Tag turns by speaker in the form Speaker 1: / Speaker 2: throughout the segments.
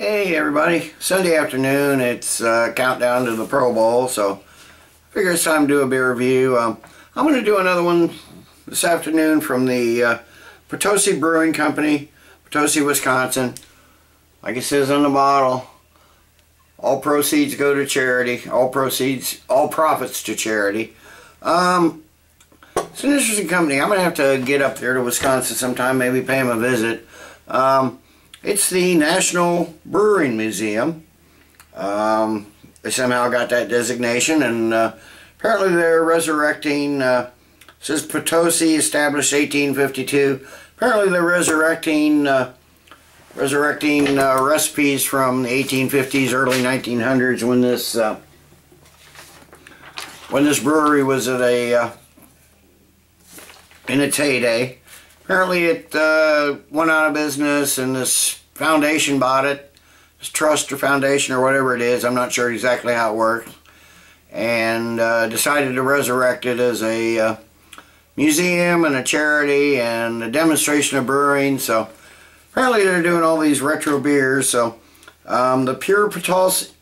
Speaker 1: Hey everybody, Sunday afternoon, it's countdown to the Pro Bowl, so I figure it's time to do a beer review. I'm going to do another one this afternoon from the Potosi Brewing Company, Potosi, Wisconsin. Like it says on the bottle, all proceeds go to charity, all profits to charity. It's an interesting company. I'm going to have to get up there to Wisconsin sometime, maybe pay them a visit. It's the National Brewing Museum. They somehow got that designation, and apparently they're resurrecting, it says Potosi, established 1852. Apparently they're resurrecting recipes from the 1850s, early 1900s, when this brewery was at in its heyday. Apparently it went out of business and this foundation bought it, this trust or foundation or whatever it is, I'm not sure exactly how it works, and decided to resurrect it as a museum and a charity and a demonstration of brewing. So apparently they're doing all these retro beers. So the Potosi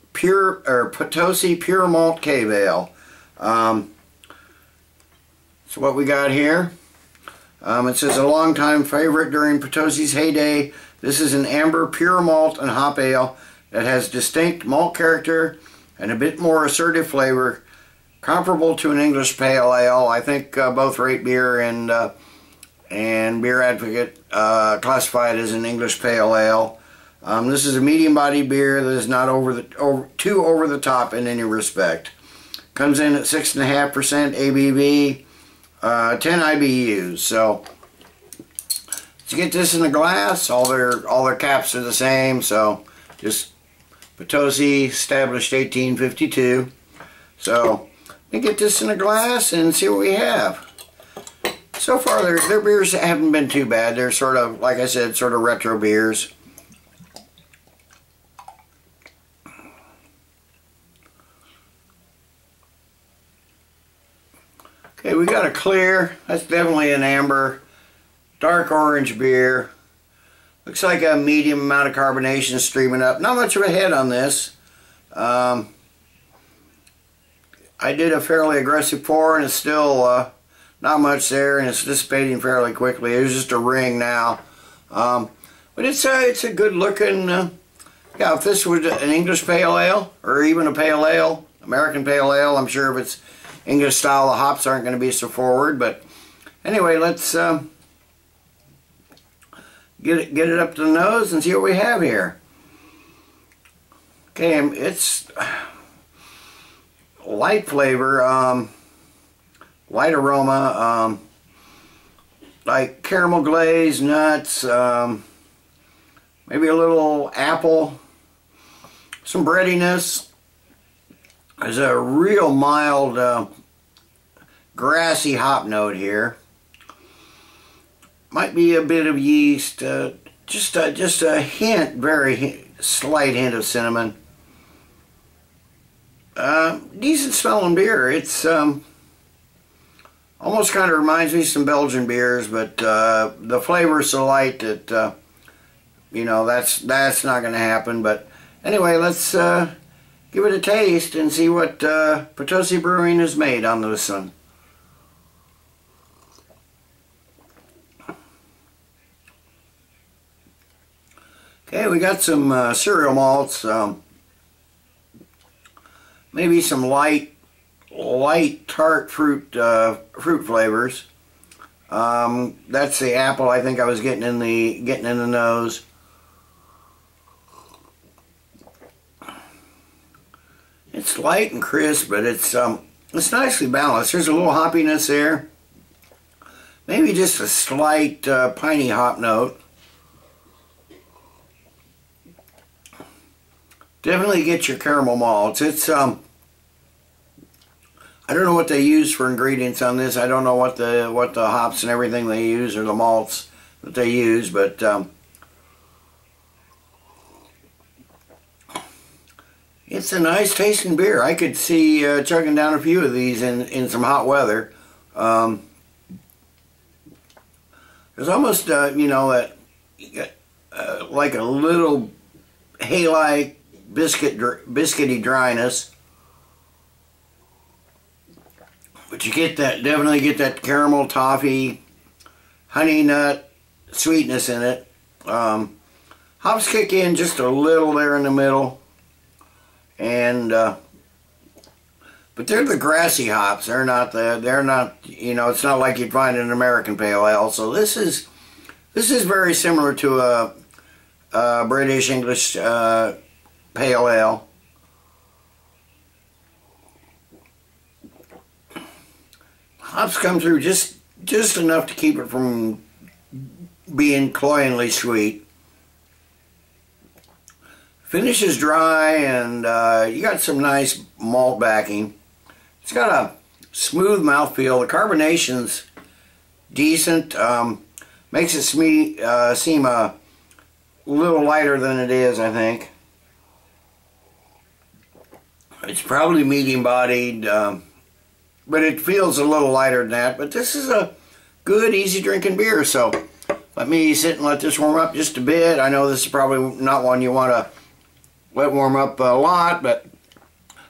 Speaker 1: Pure Malt Cave Ale. So what we got here. It says a longtime favorite during Potosi's heyday. This is an amber pure malt and hop ale that has distinct malt character and a bit more assertive flavor, comparable to an English pale ale. I think both Rate Beer and Beer Advocate classify it as an English pale ale. This is a medium-bodied beer that is not too over the top in any respect. Comes in at 6.5% ABV. 10 IBUs. So to get this in a glass, all their caps are the same. So just Potosi, established 1852. So let me get this in a glass and see what we have. So far their beers haven't been too bad. They're sort of, like I said, sort of retro beers. Okay, we got a clear. That's definitely an amber, dark orange beer. Looks like a medium amount of carbonation streaming up. Not much of a head on this. I did a fairly aggressive pour, and it's still not much there, and it's dissipating fairly quickly. It's just a ring now. But it's a good looking. Yeah, if this was an English pale ale or even a pale ale, American pale ale, I'm sure if it's English style, the hops aren't going to be so forward. But anyway, let's get it up to the nose and see what we have here. Okay, it's light flavor, light aroma, like caramel glaze, nuts, maybe a little apple, some breadiness. There's a real mild grassy hop note here. Might be a bit of yeast, just a hint, very slight hint of cinnamon. Decent smelling beer. It's almost kind of reminds me of some Belgian beers, but the flavor is so light that you know, that's not going to happen. But anyway, let's give it a taste and see what Potosi Brewing has made on this one. Okay, we got some cereal malts, maybe some light tart fruit flavors. That's the apple I think I was getting in the nose. It's light and crisp, but it's nicely balanced. There's a little hoppiness there. Maybe just a slight piney hop note. Definitely get your caramel malts. It's I don't know what they use for ingredients on this. I don't know what the hops and everything they use or the malts that they use, but it's a nice tasting beer. I could see chugging down a few of these in some hot weather. There's almost, you know, that like a little hay-like biscuity dryness. But you get that, definitely get that caramel, toffee, honey nut sweetness in it. Hops kick in just a little there in the middle, and but they're the grassy hops. They're not, you know, it's not like you'd find in an American pale ale. So this is very similar to a British English pale ale. Hops come through just enough to keep it from being cloyingly sweet. Finish is dry, and you got some nice malt backing. It's got a smooth mouthfeel. The carbonation's decent. Makes it seem a little lighter than it is, I think. It's probably medium bodied, but it feels a little lighter than that. But this is a good, easy drinking beer, so let me sit and let this warm up just a bit. I know this is probably not one you want to let warm up a lot, but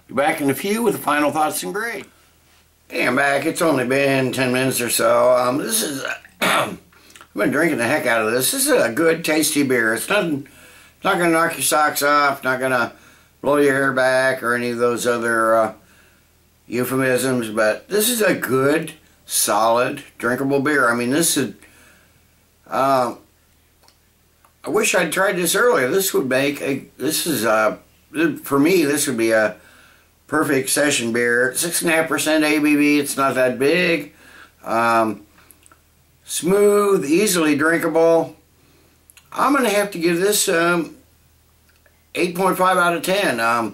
Speaker 1: be back in a few with the final thoughts and grade. Hey, I'm back. It's only been 10 minutes or so. This is I've been drinking the heck out of this. This is a good, tasty beer. It's not going to knock your socks off, not going to blow your hair back or any of those other euphemisms, but this is a good, solid, drinkable beer. I mean, this is I wish I'd tried this earlier. This would make a, for me, this would be a perfect session beer. 6.5% ABV, it's not that big. Smooth, easily drinkable. I'm going to have to give this 8.5 out of 10. I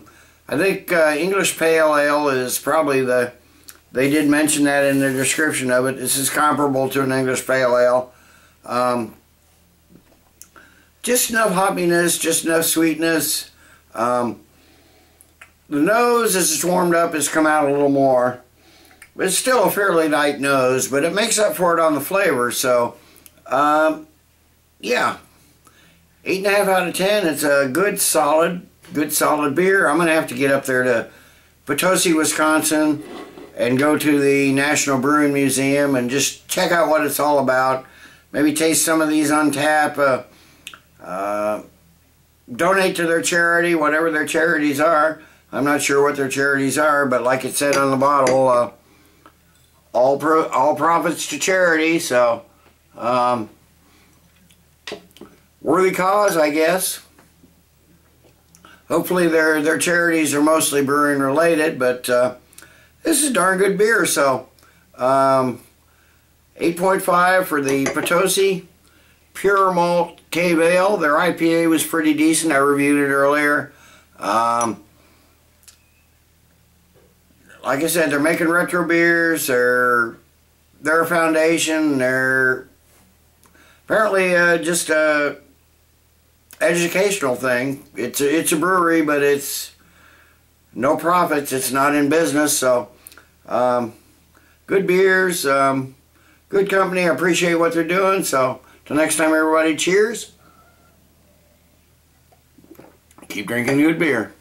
Speaker 1: think English Pale Ale is probably they did mention that in the description of it. This is comparable to an English Pale Ale. Just enough hoppiness, just enough sweetness. The nose, as it's warmed up, has come out a little more. But it's still a fairly light nose, but it makes up for it on the flavor. So, yeah, 8.5 out of 10. It's a good solid beer. I'm going to have to get up there to Potosi, Wisconsin, and go to the National Brewing Museum and just check out what it's all about. Maybe taste some of these on tap. Donate to their charity, whatever their charities are. I'm not sure what their charities are, but like it said on the bottle, all profits to charity. So, worthy cause, I guess. Hopefully their charities are mostly brewing related, but this is a darn good beer. So, 8.5 for the Potosi Pure Malt Cave Ale. Their IPA was pretty decent. I reviewed it earlier. Like I said, they're making retro beers. They're a foundation. They're apparently just a educational thing. It's a brewery, but it's no profits. It's not in business. So good beers, good company. I appreciate what they're doing. So till next time, everybody, cheers. Keep drinking good beer.